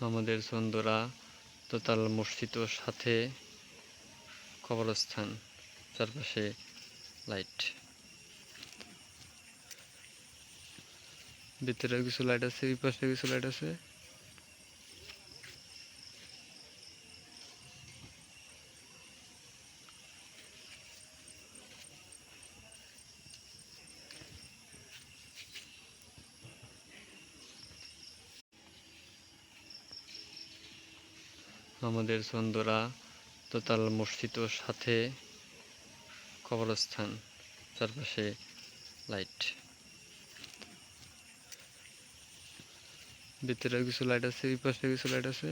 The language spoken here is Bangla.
আমাদের চন্দরা দোতাল মসজিদ ও সাথে কবরস্থান, চারপাশে লাইট। ভিতরে কিছু লাইট আছে, এই পাশে কিছু লাইট আছে। আমাদের চন্দরা দোতাল মসজিদ ও সাথে কবরস্থান, চারপাশে লাইট। ভিতরে কিছু লাইট আছে, এই পাশে কিছু লাইট আছে।